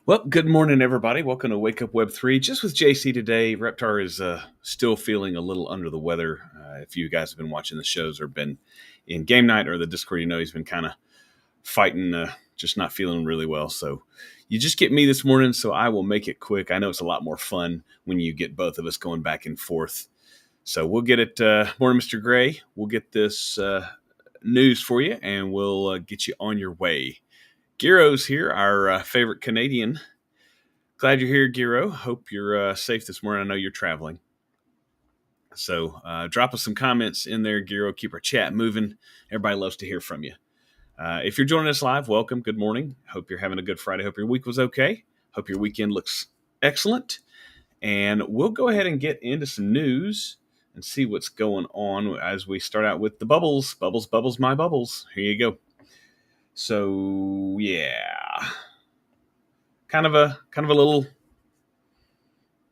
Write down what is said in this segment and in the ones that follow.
Well, good morning, everybody. Welcome to Wake Up Web3. Just with JC today. Reptar is still feeling a little under the weather. If you guys have been watching the shows or been in game night or the Discord, you know he's been kind of fighting, just not feeling really well. So you just get me this morning, so I will make it quick. I know it's a lot more fun when you get both of us going back and forth. So we'll get it. Morning, Mr. Gray. We'll get this news for you, and we'll get you on your way. Giro's here, our favorite Canadian. Glad you're here, Giro. Hope you're safe this morning. I know you're traveling. So drop us some comments in there, Giro. Keep our chat moving. Everybody loves to hear from you. If you're joining us live, welcome. Good morning. Hope you're having a good Friday. Hope your week was okay. Hope your weekend looks excellent. And we'll go ahead and get into some news and see what's going on as we start out with the bubbles. Bubbles, bubbles, my bubbles. Here you go. So, yeah. Kind of a little,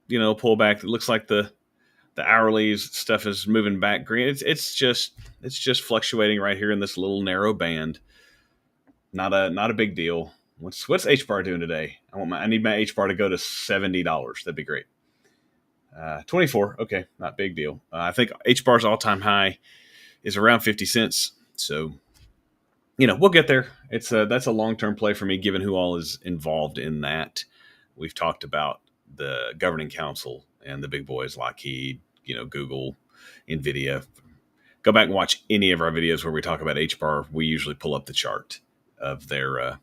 pullback. It looks like the hourly stuff is moving back green. It's just fluctuating right here in this little narrow band. Not a big deal. What's H bar doing today? I need my H bar to go to $70. That'd be great. 24. Okay, not big deal. I think H bar's all time high is around 50 cents. So, we'll get there. That's a long-term play for me, given who all is involved in that. We've talked about the governing council and the big boys, Lockheed, Google, NVIDIA. Go back and watch any of our videos where we talk about HBAR. We usually pull up the chart of their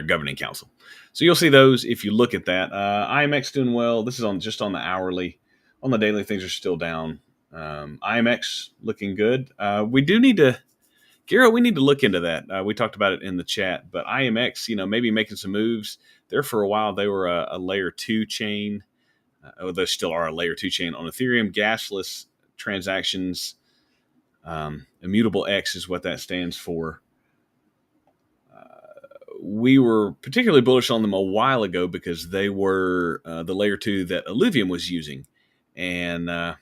governing council. So you'll see those if you look at that. IMX doing well. This is just on the hourly. On the daily, things are still down. IMX looking good. We do need to... Giro, we need to look into that. We talked about it in the chat, but IMX, maybe making some moves. There for a while, they were a layer 2 chain. They still are a layer 2 chain on Ethereum. Gasless transactions. Immutable X is what that stands for. We were particularly bullish on them a while ago because they were the layer 2 that Illuvium was using. And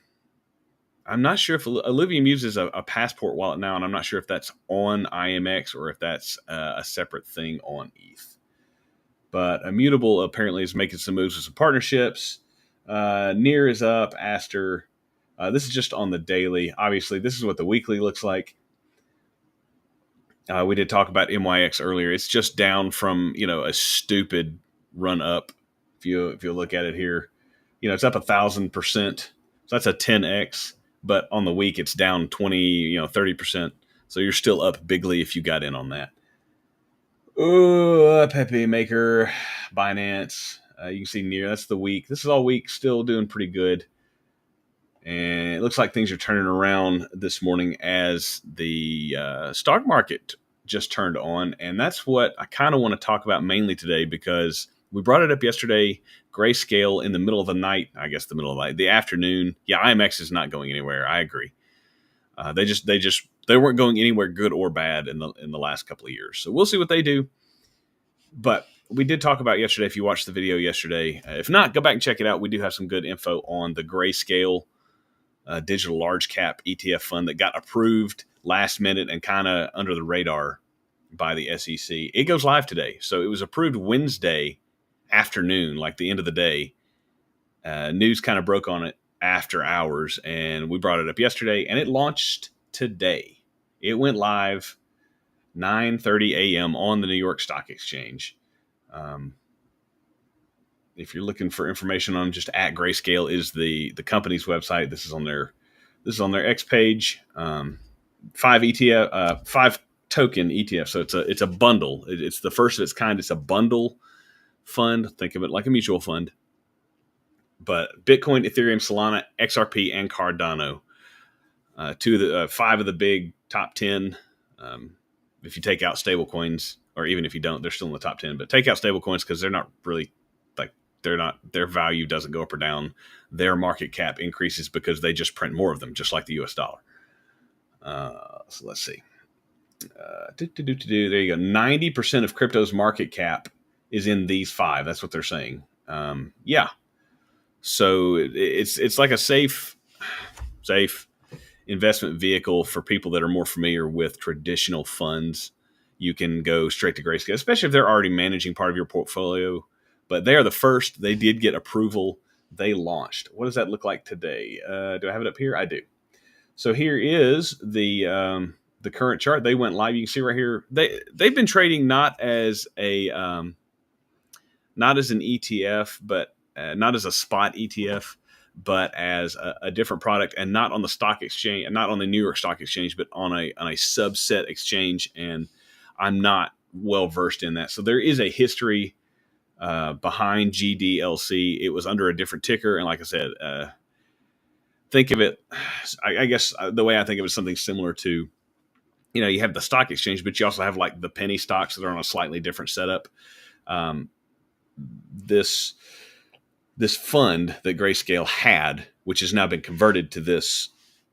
I'm not sure if Illuvium uses a Passport wallet now, and I'm not sure if that's on IMX or if that's a separate thing on ETH. But Immutable apparently is making some moves with some partnerships. Near is up. Aster. This is just on the daily. Obviously, this is what the weekly looks like. We did talk about NYX earlier. It's just down from a stupid run up. If you look at it here, it's up 1,000%. So that's a 10x. But on the week, it's down 20, 30%. So you're still up bigly if you got in on that. Pepe Maker, Binance. You can see near. That's the week. This is all week. Still doing pretty good. And it looks like things are turning around this morning as the stock market just turned on. And that's what I kind of want to talk about mainly today because we brought it up yesterday. Grayscale in the middle of the night, I guess the middle of the night, the afternoon. Yeah, IMX is not going anywhere. I agree. They weren't going anywhere good or bad in the last couple of years. So we'll see what they do. But we did talk about yesterday. If you watched the video yesterday, if not, go back and check it out. We do have some good info on the Grayscale digital large cap ETF fund that got approved last minute and kind of under the radar by the SEC. It goes live today. So it was approved Wednesday afternoon, like the end of the day. News kind of broke on it after hours, and we brought it up yesterday, and it launched today. It went live 9:30 a.m. on the New York Stock Exchange. If you're looking for information on just at Grayscale is the company's website. This is on their X page. 5 token ETF. So it's a bundle. It's the first of its kind. It's a bundle fund. Think of it like a mutual fund. But Bitcoin, Ethereum, Solana, XRP, and Cardano. 5 of the big top 10. If you take out stablecoins, or even if you don't, they're still in the top 10. But take out stablecoins because they're not really their value doesn't go up or down. Their market cap increases because they just print more of them, just like the US dollar. So let's see. There you go. 90% of crypto's market cap is in these 5. That's what they're saying. Yeah. So it's like a safe investment vehicle for people that are more familiar with traditional funds. You can go straight to Grayscale, especially if they're already managing part of your portfolio. But they are the first. They did get approval. They launched. What does that look like today? Do I have it up here? I do. So here is the current chart. They went live. You can see right here. They've been trading not as not as an ETF, but not as a spot ETF, but as a different product, and not on the stock exchange, and not on the New York Stock Exchange, but on a subset exchange. And I'm not well versed in that, so there is a history behind GDLC. It was under a different ticker, and like I said, think of it. I guess the way I think of it is something similar to, you have the stock exchange, but you also have like the penny stocks that are on a slightly different setup. This fund that Grayscale had, which has now been converted to this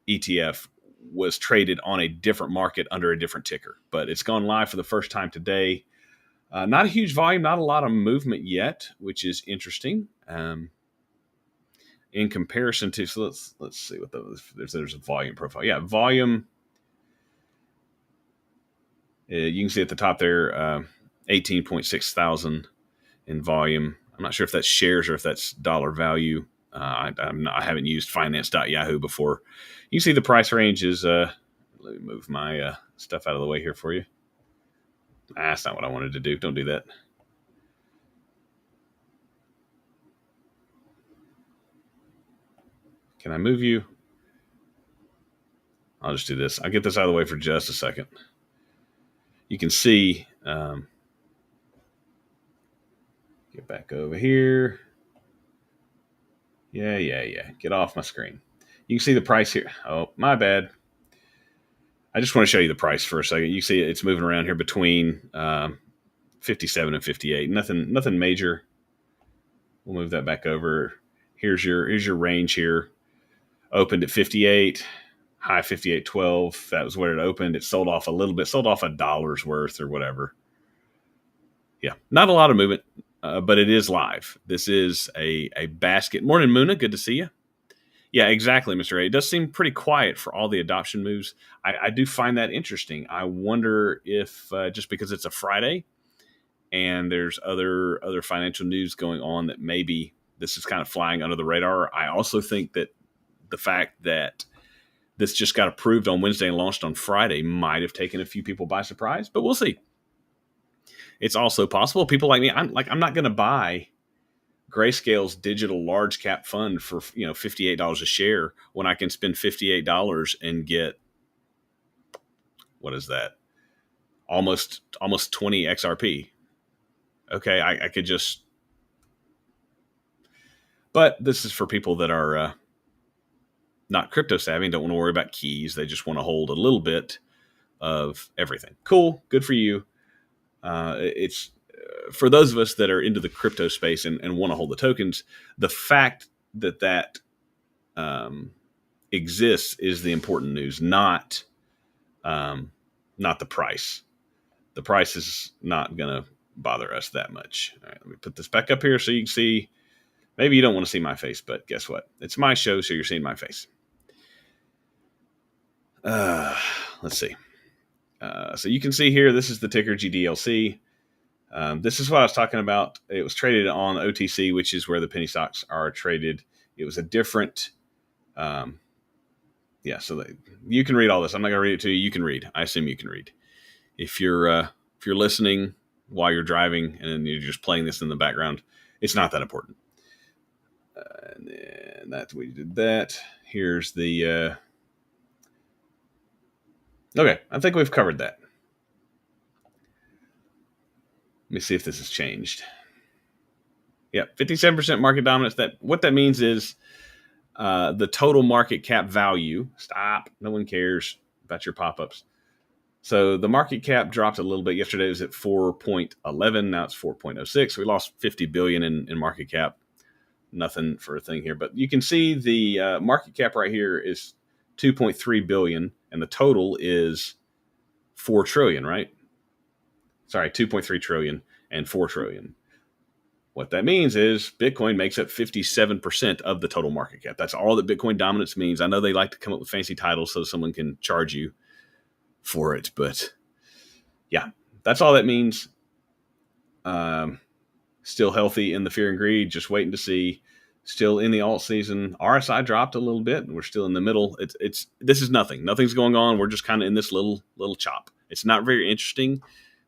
ETF, was traded on a different market under a different ticker. But it's gone live for the first time today. Not a huge volume, not a lot of movement yet, which is interesting. In comparison to, so let's see what there's a volume profile. Yeah, volume. You can see at the top there, 18.6 thousand in volume. I'm not sure if that's shares or if that's dollar value. I haven't used finance.yahoo before. You can see the price range is, let me move my stuff out of the way here for you. That's not what I wanted to do. Don't do that. Can I move you? I'll just do this. I'll get this out of the way for just a second. You can see, get back over here. Yeah. Get off my screen. You can see the price here. Oh, my bad. I just want to show you the price for a second. You see it's moving around here between 57 and 58. Nothing major. We'll move that back over. Here's your range here. Opened at 58, high 58.12. That was where it opened. It sold off a little bit, sold off $1 worth or whatever. Yeah, not a lot of movement, but it is live. This is a basket. Morning, Muna. Good to see you. Yeah, exactly, Mr. A. It does seem pretty quiet for all the adoption moves. I do find that interesting. I wonder if just because it's a Friday and there's other financial news going on, that maybe this is kind of flying under the radar. I also think that the fact that this just got approved on Wednesday and launched on Friday might have taken a few people by surprise, but we'll see. It's also possible people like me, I'm not going to buy Grayscale's digital large cap fund for $58 a share when I can spend $58 and get, what is that? Almost 20 XRP. Okay, I could just, but this is for people that are not crypto savvy and don't want to worry about keys. They just want to hold a little bit of everything. Cool, good for you. It's for those of us that are into the crypto space and want to hold the tokens. The fact that exists is the important news, not the price. The price is not going to bother us that much. All right, let me put this back up here so you can see. Maybe you don't want to see my face, but guess what? It's my show, so you're seeing my face. Let's see. So you can see here, this is the ticker GDLC. This is what I was talking about. It was traded on OTC, which is where the penny stocks are traded. It was a different, so you can read all this. I'm not going to read it to you. You can read. I assume you can read. If you're listening while you're driving and you're just playing this in the background, it's not that important. And then that we did that. Here's the. Okay, I think we've covered that. Let me see if this has changed. Yeah, 57% market dominance. What that means is the total market cap value. Stop. No one cares about your pop-ups. So the market cap dropped a little bit. Yesterday it was at 4.11. Now it's 4.06. We lost 50 billion in market cap. Nothing for a thing here, but you can see the market cap right here is 2.3 billion, and the total is 4 trillion, right? Sorry, 2.3 trillion and 4 trillion. What that means is Bitcoin makes up 57% of the total market cap. That's all that Bitcoin dominance means. I know they like to come up with fancy titles so someone can charge you for it, but yeah, that's all that means. still healthy in the fear and greed, just waiting to see. Still in the alt season. RSI dropped a little bit, and we're still in the middle. This is nothing. Nothing's going on. We're just kind of in this little chop. It's not very interesting,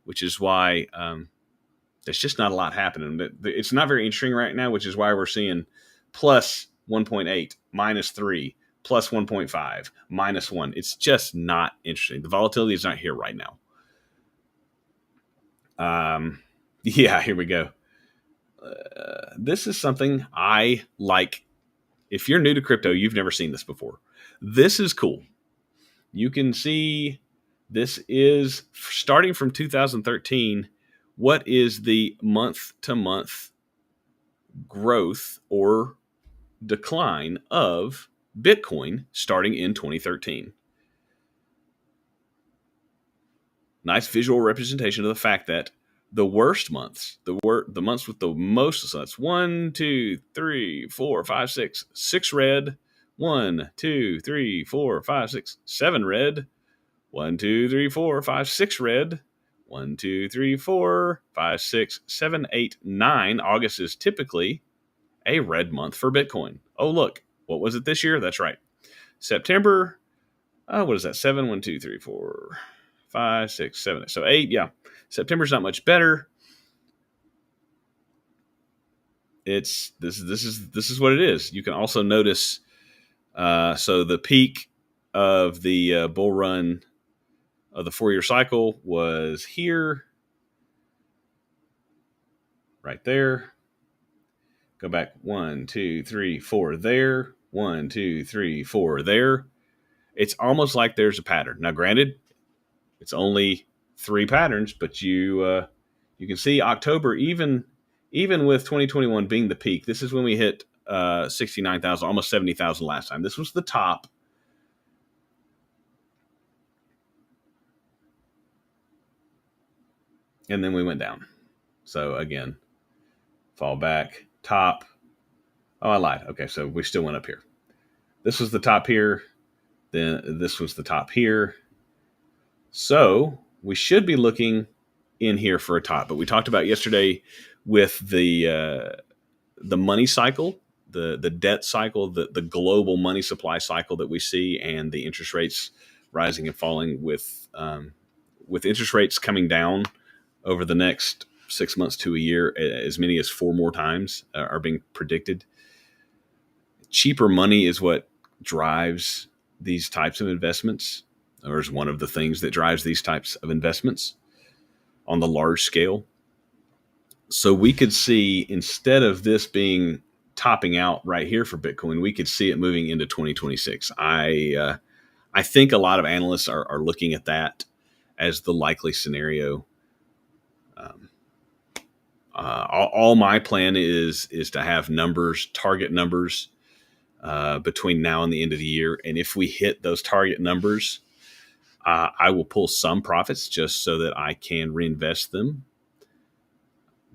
which is why there's just not a lot happening. It's not very interesting right now, which is why we're seeing plus 1.8, minus 3, plus 1.5, minus 1. It's just not interesting. The volatility is not here right now. Yeah, here we go. This is something I like. If you're new to crypto, you've never seen this before. This is cool. You can see this is starting from 2013. What is the month-to-month growth or decline of Bitcoin starting in 2013? Nice visual representation of the fact that the worst months, the months with the most, so that's 1, 2, 3, 4, 5, 6, 6 red, 1, 2, 3, 4, 5, 6, 7 red, 1, 2, 3, 4, 5, 6 red, 1, 2, 3, 4, 5, 6, 7, 8, 9. August is typically a red month for Bitcoin. Oh, look, what was it this year? That's right. September, what is that? 7, 1, 2, 3, 4, 5, 6, 7, 8. So 8, yeah. September's not much better. This is what it is. You can also notice, so the peak of the bull run of the 4-year cycle was here, right there. Go back 1, 2, 3, 4 there. 1, 2, 3, 4 there. It's almost like there's a pattern. Now, granted, it's only 3 patterns, but you can see October, even with 2021 being the peak, this is when we hit 69,000, almost 70,000 last time. This was the top. And then we went down. So again, fall back, top. Oh, I lied. Okay, so we still went up here. This was the top here. Then this was the top here. So we should be looking in here for a top. But we talked about yesterday with the money cycle, the debt cycle, the global money supply cycle that we see, and the interest rates rising and falling with interest rates coming down over the next 6 months to a year, as many as 4 more times are being predicted. Cheaper money is what drives these types of investments, or is one of the things that drives these types of investments on the large scale. So we could see, instead of this being topping out right here for Bitcoin, we could see it moving into 2026. I think a lot of analysts are looking at that as the likely scenario. All my plan is to have target numbers between now and the end of the year. And if we hit those target numbers, I will pull some profits just so that I can reinvest them.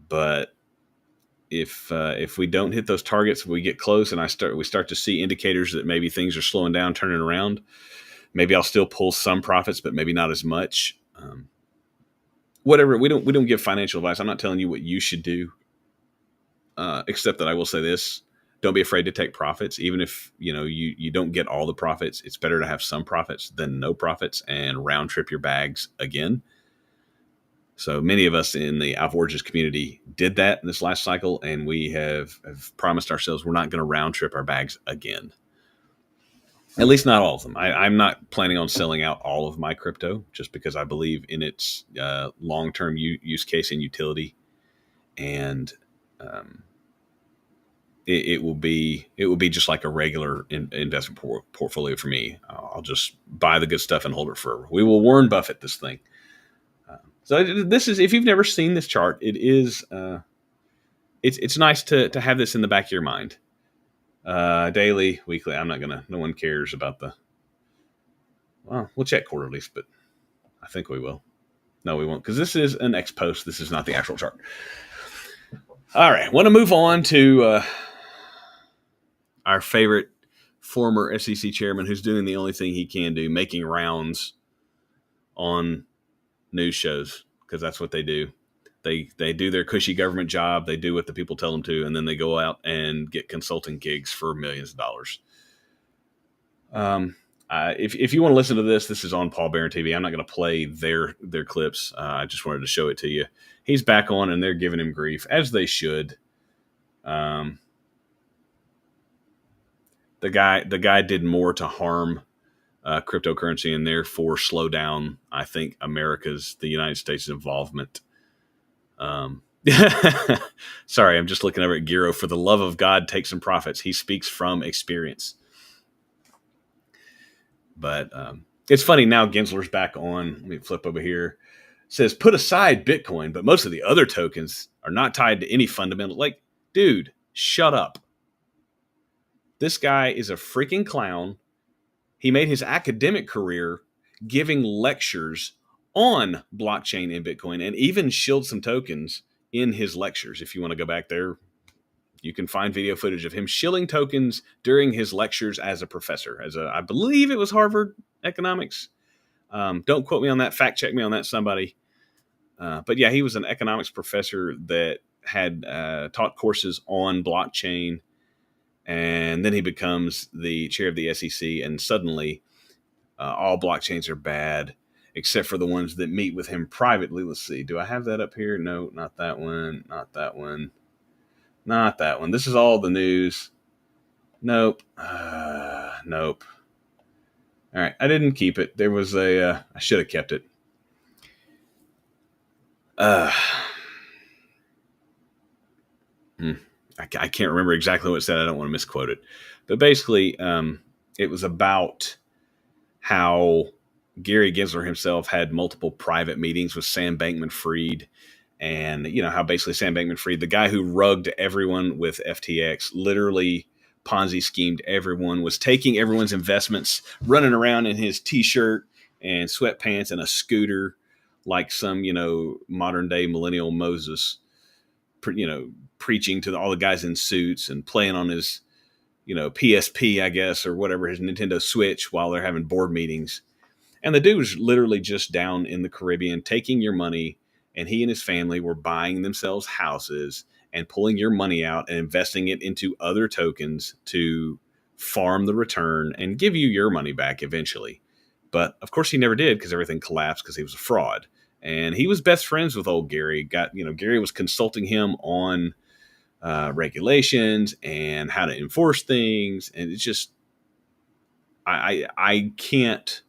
But if we don't hit those targets, we get close, and we start to see indicators that maybe things are slowing down, turning around, maybe I'll still pull some profits, but maybe not as much. Whatever. We don't give financial advice. I'm not telling you what you should do, except that I will say this: don't be afraid to take profits, even if you don't get all the profits. It's better to have some profits than no profits and round trip your bags again. So many of us in the Alvorges community did that in this last cycle, and we have promised ourselves we're not going to round trip our bags again. At least not all of them. I'm not planning on selling out all of my crypto just because I believe in its long-term use case and utility, and it will be just like a regular investment portfolio for me. I'll just buy the good stuff and hold it forever. We will Warren Buffett this thing. So this is, if you've never seen this chart, it is it's nice to have this in the back of your mind. Daily, weekly. No one cares about we'll check quarterlies, but I think we will. No, we won't, because this is an ex post. This is not the actual chart. All right. Want to move on to our favorite former SEC chairman, who's doing the only thing he can do, making rounds on news shows, because that's what they do. They do their cushy government job. They do what the people tell them to, and then they go out and get consulting gigs for millions of dollars. If you want to listen to this, this is on Paul Barron TV. I'm not going to play their clips. I just wanted to show it to you. He's back on, and they're giving him grief, as they should. The guy did more to harm cryptocurrency and therefore slow down, I think, the United States' involvement. Sorry, I'm just looking over at Giro. For the love of God, take some profits. He speaks from experience. But it's funny now. Gensler's back on. Let me flip over here. It says put aside Bitcoin, but most of the other tokens are not tied to any fundamental. Like, dude, shut up. This guy is a freaking clown. He made his academic career giving lectures on blockchain and Bitcoin, and even shilled some tokens in his lectures. If you want to go back there, you can find video footage of him shilling tokens during his lectures as a professor. I believe it was Harvard economics. Don't quote me on that. Fact check me on that, somebody. But yeah, he was an economics professor that had taught courses on blockchain. And then he becomes the chair of the SEC, and suddenly all blockchains are bad, except for the ones that meet with him privately. Let's see. Do I have that up here? No, not that one. Not that one. Not that one. This is all the news. Nope. Nope. All right. I didn't keep it. There was I should have kept it. I can't remember exactly what it said. I don't want to misquote it. But basically, it was about how Gary Gensler himself had multiple private meetings with Sam Bankman-Fried. And, how basically Sam Bankman-Fried, the guy who rugged everyone with FTX, literally Ponzi schemed everyone, was taking everyone's investments, running around in his T-shirt and sweatpants and a scooter like some, modern day millennial Moses, preaching to all the guys in suits and playing on his, PSP, I guess, or whatever, his Nintendo Switch while they're having board meetings. And the dude was literally just down in the Caribbean taking your money, and he and his family were buying themselves houses and pulling your money out and investing it into other tokens to farm the return and give you your money back eventually. But of course he never did, because everything collapsed because he was a fraud. And he was best friends with old Gary. Gary was consulting him on regulations and how to enforce things. And it's just, I can't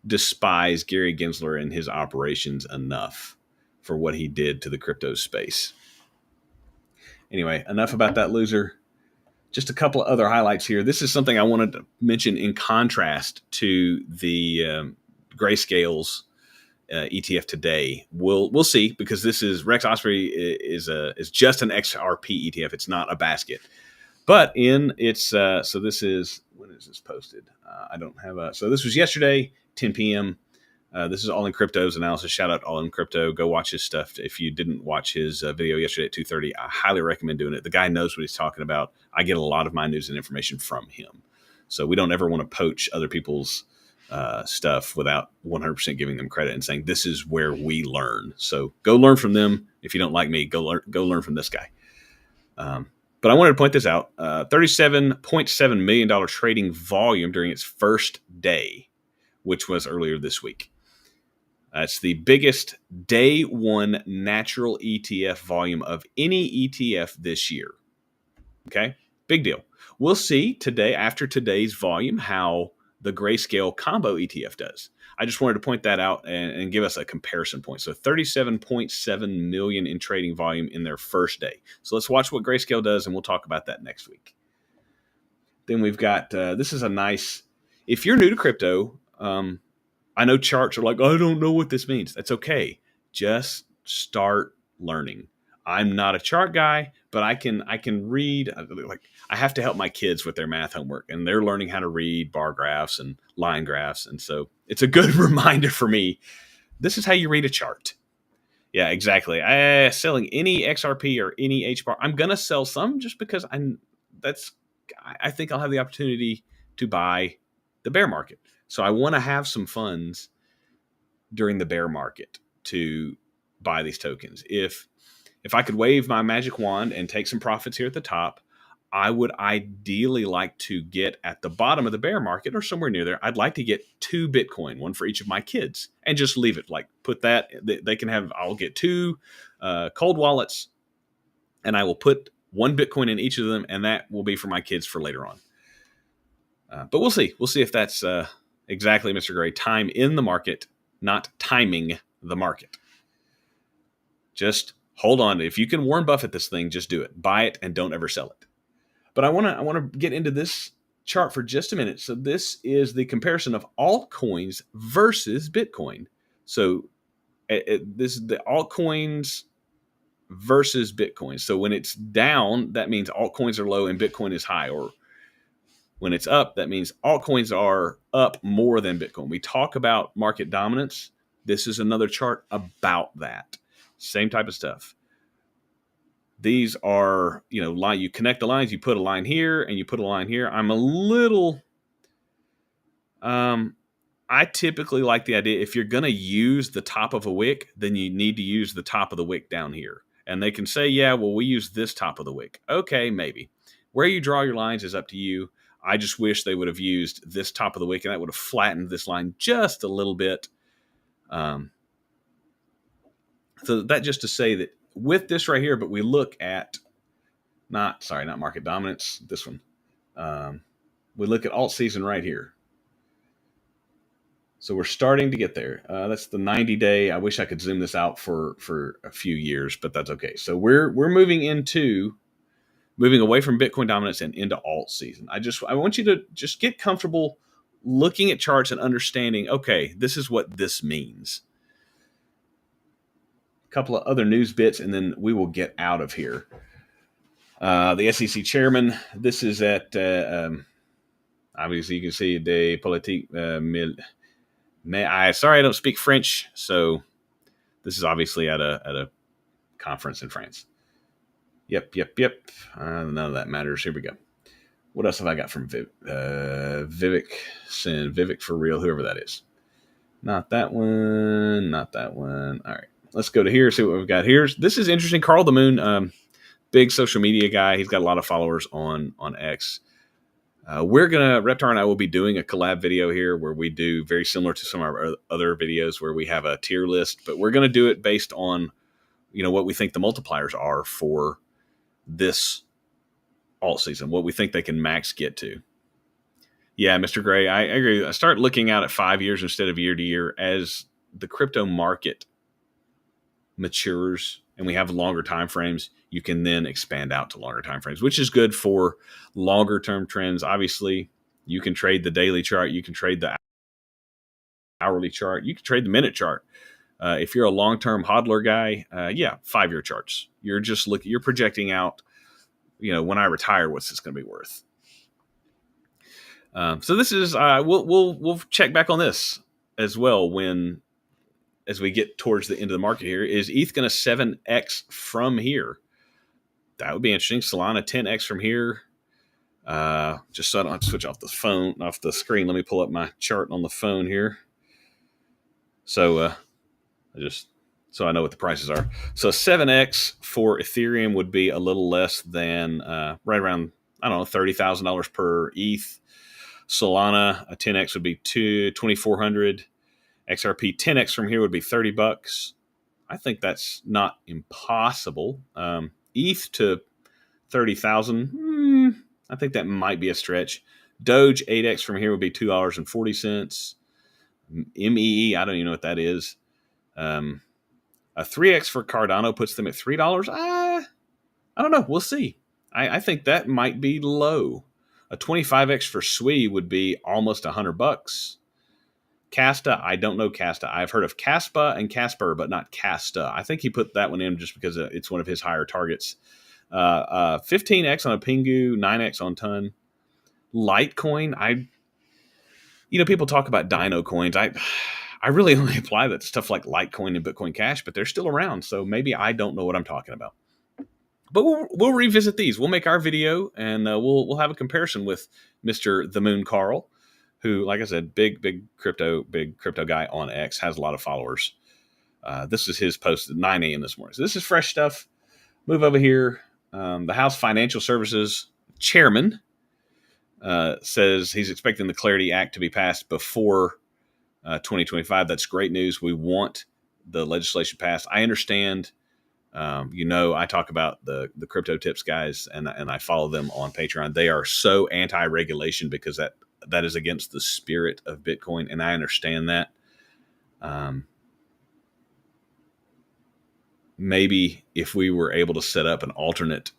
despise Gary Gensler and his operations enough for what he did to the crypto space. Anyway, enough about that loser. Just a couple of other highlights here. This is something I wanted to mention in contrast to the Grayscale's ETF today. We'll see, because this is Rex Osprey is just an XRP ETF. It's not a basket. But in its so this is, when is this posted? I don't have a. So this was yesterday, 10 p.m. This is All in Crypto's analysis. Shout out All in Crypto. Go watch his stuff. If you didn't watch his video yesterday at 2:30, I highly recommend doing it. The guy knows what he's talking about. I get a lot of my news and information from him. So we don't ever want to poach other people's stuff without 100% giving them credit and saying, this is where we learn. So go learn from them. If you don't like me, go learn from this guy. But I wanted to point this out. $37.7 million trading volume during its first day, which was earlier this week. It's the biggest day one natural ETF volume of any ETF this year. Okay, big deal. We'll see today, after today's volume, how the Grayscale combo ETF does. I just wanted to point that out and give us a comparison point. So 37.7 million in trading volume in their first day. So let's watch what Grayscale does, and we'll talk about that next week. Then we've got, this is a nice, if you're new to crypto, I know charts are like, I don't know what this means. That's okay. Just start learning. I'm not a chart guy, but I can read. Like, I have to help my kids with their math homework, and they're learning how to read bar graphs and line graphs. And so it's a good reminder for me. This is how you read a chart. Yeah, exactly. Selling any XRP or any H bar. I'm gonna sell some just because I think I'll have the opportunity to buy the bear market. So I want to have some funds during the bear market to buy these tokens. If if I could wave my magic wand and take some profits here at the top, I would ideally like to get at the bottom of the bear market or somewhere near there. I'd like to get 2 Bitcoin, one for each of my kids, and just leave it. Like put that, they can have, I'll get 2 cold wallets, and I will put 1 Bitcoin in each of them, and that will be for my kids for later on. But we'll see. We'll see if that's exactly, Mr. Gray, time in the market, not timing the market. Just hold on. If you can Warren Buffett this thing, just do it. Buy it and don't ever sell it. But I want to get into this chart for just a minute. So this is the comparison of altcoins versus Bitcoin. So this is the altcoins versus Bitcoin. So when it's down, that means altcoins are low and Bitcoin is high. Or when it's up, that means altcoins are up more than Bitcoin. We talk about market dominance. This is another chart about that. Same type of stuff. These are, you connect the lines, you put a line here and you put a line here. I'm a little, I typically like the idea, if you're going to use the top of a wick, then you need to use the top of the wick down here. And they can say, yeah, well, we use this top of the wick. Okay, maybe. Where you draw your lines is up to you. I just wish they would have used this top of the wick, and that would have flattened this line just a little bit. So that just to say that with this right here, but we look at not market dominance, this one. We look at alt season right here. So we're starting to get there. That's the 90-day. I wish I could zoom this out for a few years, but that's okay. So we're moving away from Bitcoin dominance and into alt season. I want you to just get comfortable looking at charts and understanding, okay, this is what this means. Couple of other news bits, and then we will get out of here. The SEC chairman, this is at, obviously you can see de politique, sorry, I don't speak French, so this is obviously at a conference in France. Yep. None of that matters. Here we go. What else have I got from Vivek? Vivek for real, whoever that is. Not that one. All right. Let's go to here, see what we've got here. This is interesting. Carl the Moon, big social media guy. He's got a lot of followers on X. Reptar and I will be doing a collab video here where we do very similar to some of our other videos where we have a tier list, but we're going to do it based on, what we think the multipliers are for this alt season, what we think they can max get to. Yeah, Mr. Gray, I agree. I start looking out at 5 years instead of year to year as the crypto market matures and we have longer time frames. You can then expand out to longer time frames, which is good for longer term trends. Obviously, you can trade the daily chart, you can trade the hourly chart, you can trade the minute chart. If you're a long-term hodler guy, 5-year charts. You're just you're projecting out, when I retire, what's this going to be worth? So this is we'll check back on this as well as we get towards the end of the market here. Is ETH going to 7x from here? That would be interesting. Solana 10x from here. Just so I don't have to switch off the screen. Let me pull up my chart on the phone here. So so I know what the prices are. So 7x for Ethereum would be a little less than right around, $30,000 per ETH. Solana, a 10x would be $2,400. XRP 10x from here would be $30. I think that's not impossible. ETH to 30,000. I think that might be a stretch. Doge 8x from here would be $2.40. MEE, I don't even know what that is. A 3x for Cardano puts them at $3. I don't know. We'll see. I think that might be low. A 25x for SWI would be almost $100. Casta, I don't know Casta. I've heard of Caspa and Casper, but not Casta. I think he put that one in just because it's one of his higher targets. 15x on a Pingu, 9x on Ton. Litecoin, people talk about Dino coins. I really only apply that to stuff like Litecoin and Bitcoin Cash, but they're still around, so maybe I don't know what I'm talking about. But we'll revisit these. We'll make our video, and we'll have a comparison with Mr. The Moon Carl, who, like I said, big crypto guy on X, has a lot of followers. This is his post at 9 a.m. this morning. So this is fresh stuff. Move over here. The House Financial Services Chairman says he's expecting the Clarity Act to be passed before 2025. That's great news. We want the legislation passed. I understand. I talk about the crypto tips guys, and I follow them on Patreon. They are so anti-regulation because that is against the spirit of Bitcoin, and I understand that. Maybe if we were able to set up an alternate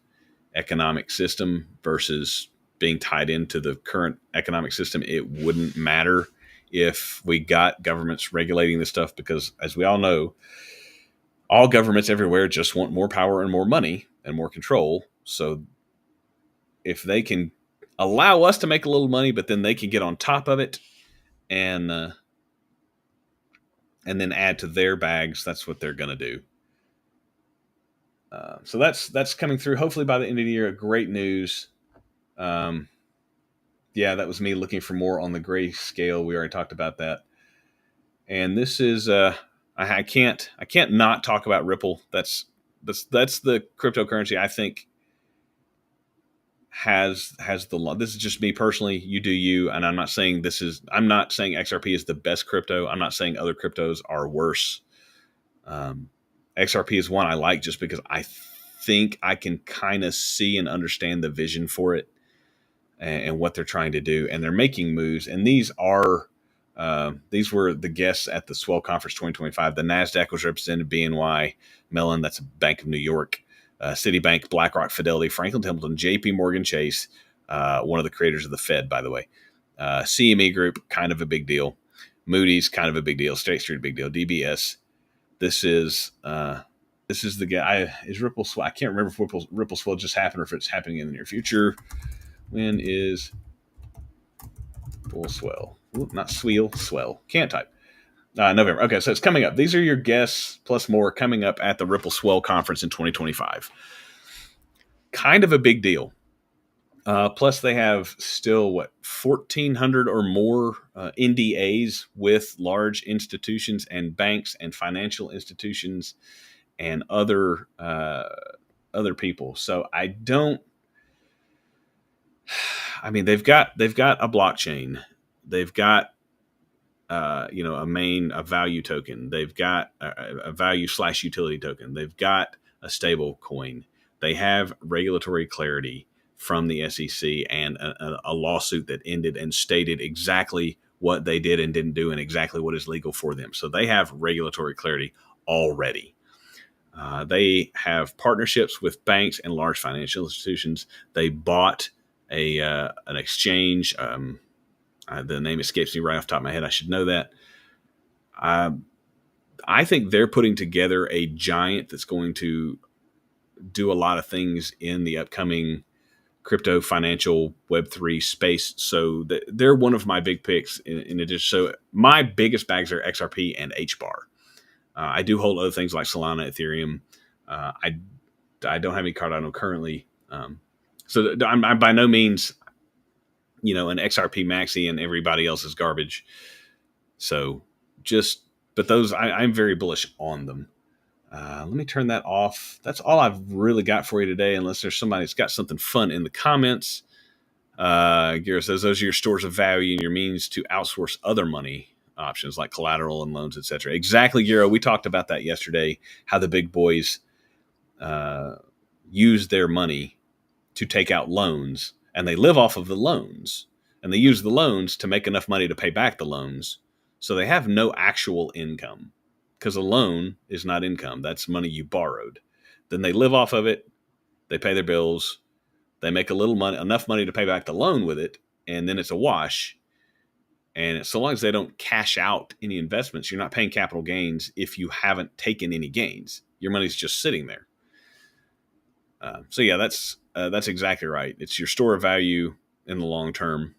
economic system versus being tied into the current economic system, it wouldn't matter if we got governments regulating this stuff, because as we all know, all governments everywhere just want more power and more money and more control. So if they can allow us to make a little money, but then they can get on top of it and then add to their bags, that's what they're going to do. So that's coming through. Hopefully by the end of the year, great news. Yeah, that was me looking for more on the Grayscale. We already talked about that. And this is I can't not talk about Ripple. That's the cryptocurrency I think has the. This is just me personally. You do you, and I'm not saying XRP is the best crypto. I'm not saying other cryptos are worse. XRP is one I like just because I think I can kind of see and understand the vision for it and what they're trying to do, and they're making moves. And these were the guests at the Swell Conference 2025. The NASDAQ was represented, BNY Mellon, that's Bank of New York, Citibank, BlackRock, Fidelity, Franklin Templeton, JP Morgan Chase, one of the creators of the Fed, by the way. CME Group, kind of a big deal. Moody's, kind of a big deal. State Street, big deal. DBS. This is the guy. Is Ripple Swell? I can't remember if Ripple Swell just happened or if it's happening in the near future. When is Ripple Swell? Ooh, not Swell. Can't type. November. Okay, so it's coming up. These are your guests plus more coming up at the Ripple Swell Conference in 2025. Kind of a big deal. Plus, they have still 1,400 or more NDAs with large institutions and banks and financial institutions and other people. So they've got a blockchain. They've got a value token. They've got a value/utility token. They've got a stable coin. They have regulatory clarity from the SEC and a lawsuit that ended and stated exactly what they did and didn't do and exactly what is legal for them. So they have regulatory clarity already. They have partnerships with banks and large financial institutions. They bought an exchange. The name escapes me right off the top of my head. I should know that. I think they're putting together a giant that's going to do a lot of things in the upcoming crypto financial Web3 space. So they're one of my big picks in addition. So my biggest bags are XRP and HBAR. I do hold other things like Solana, Ethereum. I don't have any Cardano currently. So I'm by no means, an XRP maxi and everybody else is garbage. So but those, I'm very bullish on them. Let me turn that off. That's all I've really got for you today, unless there's somebody that's got something fun in the comments. Giro says, those are your stores of value and your means to outsource other money options like collateral and loans, etc. Exactly, Giro. We talked about that yesterday, how the big boys use their money to take out loans, and they live off of the loans, and they use the loans to make enough money to pay back the loans. So they have no actual income, because a loan is not income. That's money you borrowed. Then they live off of it. They pay their bills. They make enough money to pay back the loan with it, and then it's a wash. And so long as they don't cash out any investments, you're not paying capital gains if you haven't taken any gains. Your money's just sitting there. So yeah, that's exactly right. It's your store of value in the long term.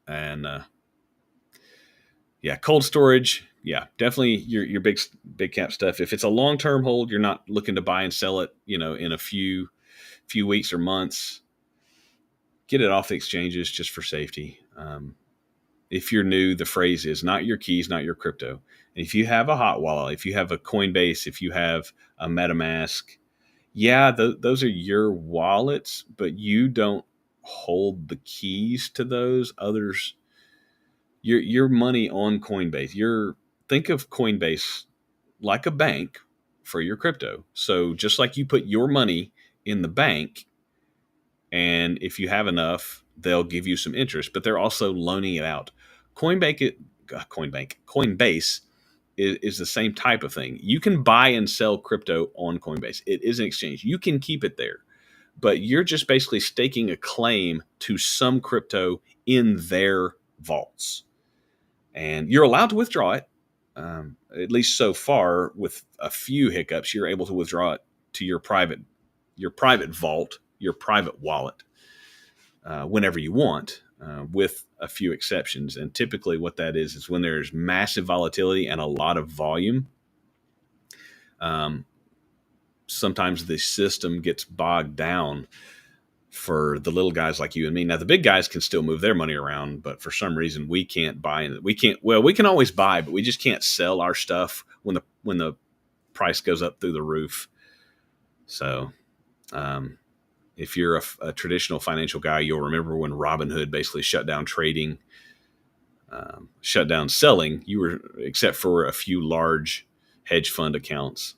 And cold storage. Yeah, definitely your big cap stuff. If it's a long-term hold, you're not looking to buy and sell it, in a few weeks or months. Get it off the exchanges just for safety. If you're new, the phrase is not your keys, not your crypto. And if you have a hot wallet, if you have a Coinbase, if you have a MetaMask, Yeah, those are your wallets, but you don't hold the keys to those. Others, your money on Coinbase. Think of Coinbase like a bank for your crypto. So just like you put your money in the bank, and if you have enough, they'll give you some interest, but they're also loaning it out. Coinbase is the same type of thing. You can buy and sell crypto on Coinbase. It is an exchange. You can keep it there, but you're just basically staking a claim to some crypto in their vaults, and you're allowed to withdraw it. At least so far, with a few hiccups, you're able to withdraw it to your private vault, your private wallet, whenever you want, with a few exceptions. And typically, what that is when there's massive volatility and a lot of volume. Sometimes the system gets bogged down for the little guys like you and me. Now, the big guys can still move their money around, but for some reason we can't buy. We can't. Well, we can always buy, but we just can't sell our stuff when the price goes up through the roof. So, if you're a traditional financial guy, you'll remember when Robinhood basically shut down trading, shut down selling. You were, except for a few large hedge fund accounts.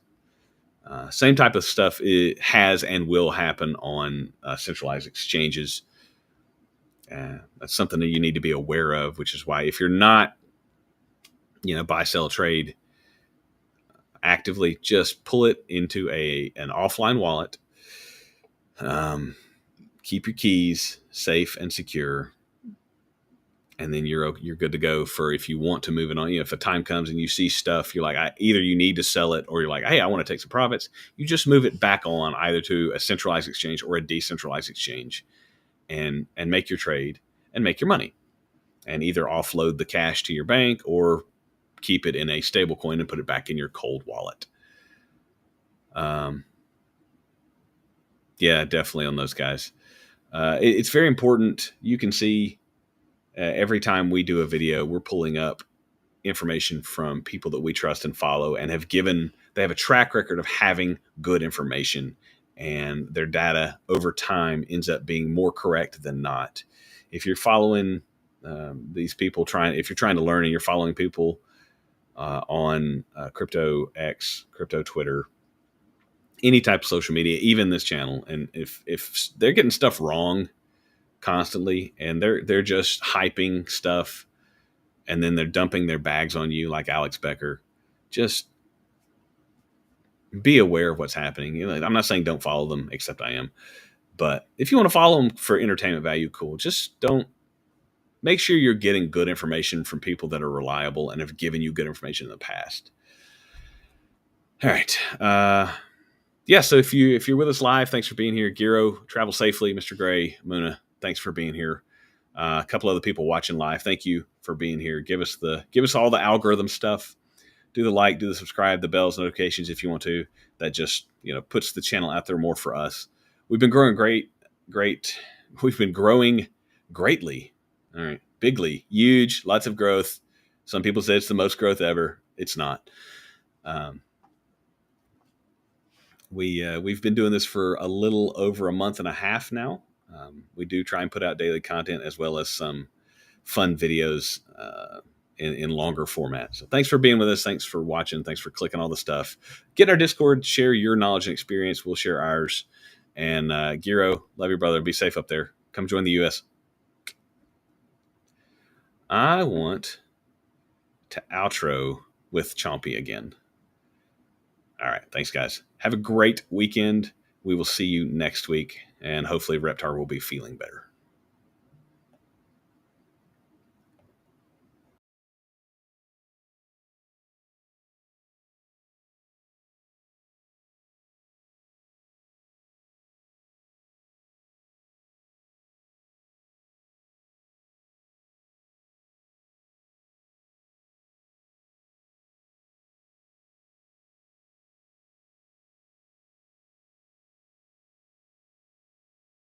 Same type of stuff it has and will happen on centralized exchanges. That's something that you need to be aware of, which is why if you're not, buy, sell, trade actively, just pull it into an offline wallet. Keep your keys safe and secure, and then you're good to go for if you want to move it on. If a time comes and you see stuff, you're like, either you need to sell it, or you're like, hey, I want to take some profits. You just move it back on either to a centralized exchange or a decentralized exchange, and make your trade and make your money, and either offload the cash to your bank or keep it in a stable coin and put it back in your cold wallet. Yeah, definitely on those guys. It's very important. You can see every time we do a video, we're pulling up information from people that we trust and follow and they have a track record of having good information, and their data over time ends up being more correct than not. If you're following these people if you're trying to learn and you're following people on Crypto X, Crypto Twitter, any type of social media, even this channel, and if they're getting stuff wrong constantly and they're just hyping stuff and then they're dumping their bags on you like Alex Becker, just be aware of what's happening. I'm not saying don't follow them, except I am. But if you want to follow them for entertainment value, cool. Just don't. Make sure you're getting good information from people that are reliable and have given you good information in the past. All right. Yeah, so if you're with us live, thanks for being here. Giro, travel safely. Mr. Gray, Muna, thanks for being here. A couple other people watching live, thank you for being here. Give us all the algorithm stuff. Do the like, do the subscribe, the bells, notifications if you want to. That just puts the channel out there more for us. We've been growing great. We've been growing greatly. All right, bigly, huge, lots of growth. Some people say it's the most growth ever. It's not. We've been doing this for a little over a month and a half now. We do try and put out daily content as well as some fun videos in longer format. So thanks for being with us. Thanks for watching. Thanks for clicking all the stuff. Get in our Discord. Share your knowledge and experience. We'll share ours. And Giro, love your brother. Be safe up there. Come join the U.S. I want to outro with Chompy again. All right. Thanks, guys. Have a great weekend. We will see you next week, and hopefully Reptar will be feeling better.